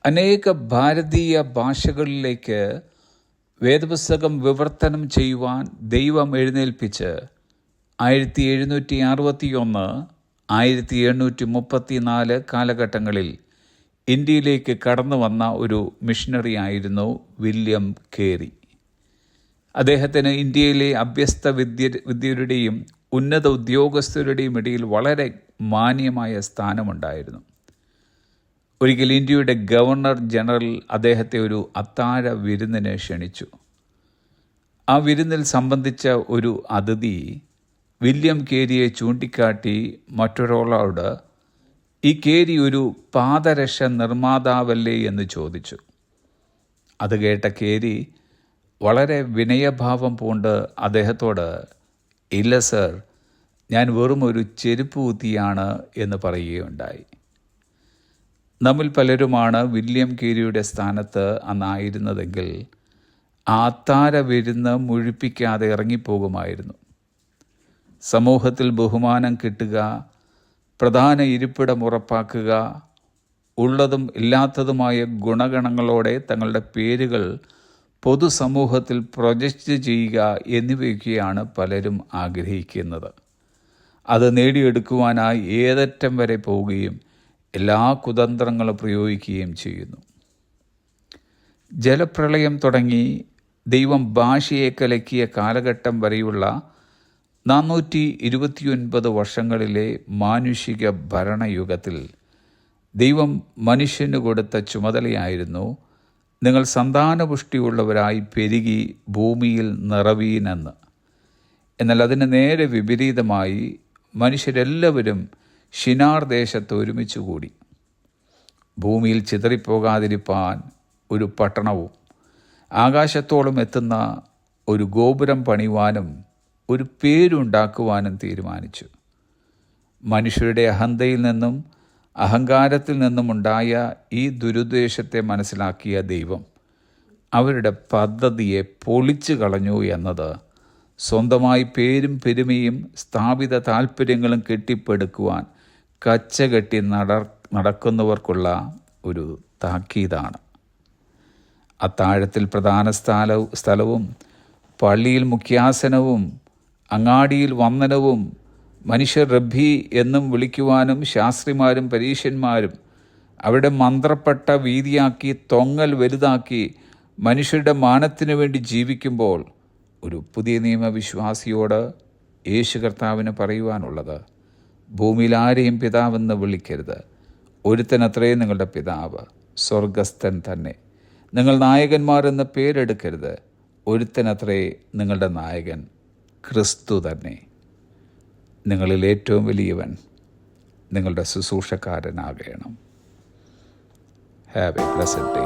അനേക ഭാരതീയ ഭാഷകളിലേക്ക് വേദപുസ്തകം വിവർത്തനം ചെയ്യുവാൻ ദൈവം എഴുന്നേൽപ്പിച്ച് 1761, 1834 കാലഘട്ടങ്ങളിൽ ഇന്ത്യയിലേക്ക് കടന്നു വന്ന ഒരു മിഷണറി ആയിരുന്നു വില്യം കേരി. അദ്ദേഹത്തിന് ഇന്ത്യയിലെ അഭ്യസ്ത വിദ്യരുടെയും ഉന്നത ഉദ്യോഗസ്ഥരുടെയും ഇടയിൽ വളരെ മാന്യമായ സ്ഥാനമുണ്ടായിരുന്നു. ഒരിക്കൽ ഇന്ത്യയുടെ ഗവർണർ ജനറൽ അദ്ദേഹത്തെ ഒരു അത്താഴ വിരുന്നിന് ക്ഷണിച്ചു. ആ വിരുന്നിൽ സംബന്ധിച്ച ഒരു അതിഥി വില്യം കേരിയെ ചൂണ്ടിക്കാട്ടി മറ്റൊരാളോട്, ഈ കേരി ഒരു പാദരക്ഷ നിർമ്മാതാവല്ലേ എന്ന് ചോദിച്ചു. അത് കേട്ട കേരി വളരെ വിനയഭാവം പൂണ്ട് അദ്ദേഹത്തോട്, ഇല്ല സർ, ഞാൻ വെറും ഒരു ചെരുപ്പ് കുത്തിയാണ് എന്ന് പറയുകയുണ്ടായി. നമ്മിൽ പലരുമാണ് വില്യം കേരിയുടെ സ്ഥാനത്ത് അന്നായിരുന്നതെങ്കിൽ ആ അത്താഴ വിരുന്ന് മുഴിപ്പിക്കാതെ ഇറങ്ങിപ്പോകുമായിരുന്നു. സമൂഹത്തിൽ ബഹുമാനം കിട്ടുക, പ്രധാന ഇരിപ്പിടം ഉറപ്പാക്കുക, ഉള്ളതും ഇല്ലാത്തതുമായ ഗുണഗണങ്ങളോടെ തങ്ങളുടെ പേരുകൾ പൊതുസമൂഹത്തിൽ പ്രൊജക്റ്റ് ചെയ്യുക എന്നിവയൊക്കെയാണ് പലരും ആഗ്രഹിക്കുന്നത്. അത് നേടിയെടുക്കുവാനായി ഏതറ്റം വരെ പോവുകയും എല്ലാ കുതന്ത്രങ്ങളും പ്രയോഗിക്കുകയും ചെയ്യുന്നു. ജലപ്രളയം തുടങ്ങി ദൈവം ഭാഷയെ കലക്കിയ കാലഘട്ടം വരെയുള്ള 429 വർഷങ്ങളിലെ മാനുഷിക ഭരണയുഗത്തിൽ ദൈവം മനുഷ്യന് കൊടുത്ത ചുമതലയായിരുന്നു, നിങ്ങൾ സന്താനപുഷ്ടിയുള്ളവരായി പെരുകി ഭൂമിയിൽ നിറവീനെന്ന്. എന്നാൽ അതിന് നേരെ വിപരീതമായി മനുഷ്യരെല്ലാവരും ഷിനാർ ദേശത്ത് ഒരുമിച്ച് കൂടി. ഭൂമിയിൽ ചിതറിപ്പോകാതിരിപ്പാൻ ഒരു പട്ടണവും ആകാശത്തോളം എത്തുന്ന ഒരു ഗോപുരം പണിയുവാനും ഒരു പേരുണ്ടാക്കുവാനും തീരുമാനിച്ചു. മനുഷ്യരുടെ അഹന്തയിൽ നിന്നും അഹങ്കാരത്തിൽ നിന്നുമുണ്ടായ ഈ ദുരുദ്ദേശത്തെ മനസ്സിലാക്കിയ ദൈവം അവരുടെ പദ്ധതിയെ പൊളിച്ചു കളഞ്ഞു എന്നത് സ്വന്തമായി പേരും പെരുമയും സ്ഥാപിത താല്പര്യങ്ങളും കെട്ടിപ്പടുക്കുവാൻ കച്ചകെട്ടി നടക്കുന്നവർക്കുള്ള ഒരു താക്കീതാണ്. അത്താഴത്തിൽ പ്രധാന സ്ഥലവും പള്ളിയിൽ മുഖ്യാസനവും അങ്ങാടിയിൽ വന്ദനവും മനുഷ്യർ റബ്ബി എന്നും വിളിക്കുവാനും ശാസ്ത്രിമാരും പരീശന്മാരും അവരുടെ മന്ത്രപ്പെട്ട വീതിയാക്കി തൊങ്ങൽ വലുതാക്കി മനുഷ്യരുടെ മാനത്തിനു വേണ്ടി ജീവിക്കുമ്പോൾ ഒരു പുതിയ നിയമവിശ്വാസിയോട് യേശു കർത്താവിന് പറയുവാനുള്ളത്, ഭൂമിയിൽ ആരെയും പിതാവെന്ന് വിളിക്കരുത്, ഒരുത്തനത്രേ നിങ്ങളുടെ പിതാവ്, സ്വർഗസ്ഥൻ തന്നെ. നിങ്ങൾ നായകന്മാർ എന്ന പേരെടുക്കരുത്, ഒരുത്തനത്രേ നിങ്ങളുടെ നായകൻ, ക്രിസ്തു തന്നെ. നിങ്ങളിൽ ഏറ്റവും വലിയവൻ നിങ്ങളുടെ ശുശ്രൂഷക്കാരനാകണം. Have a blessed day.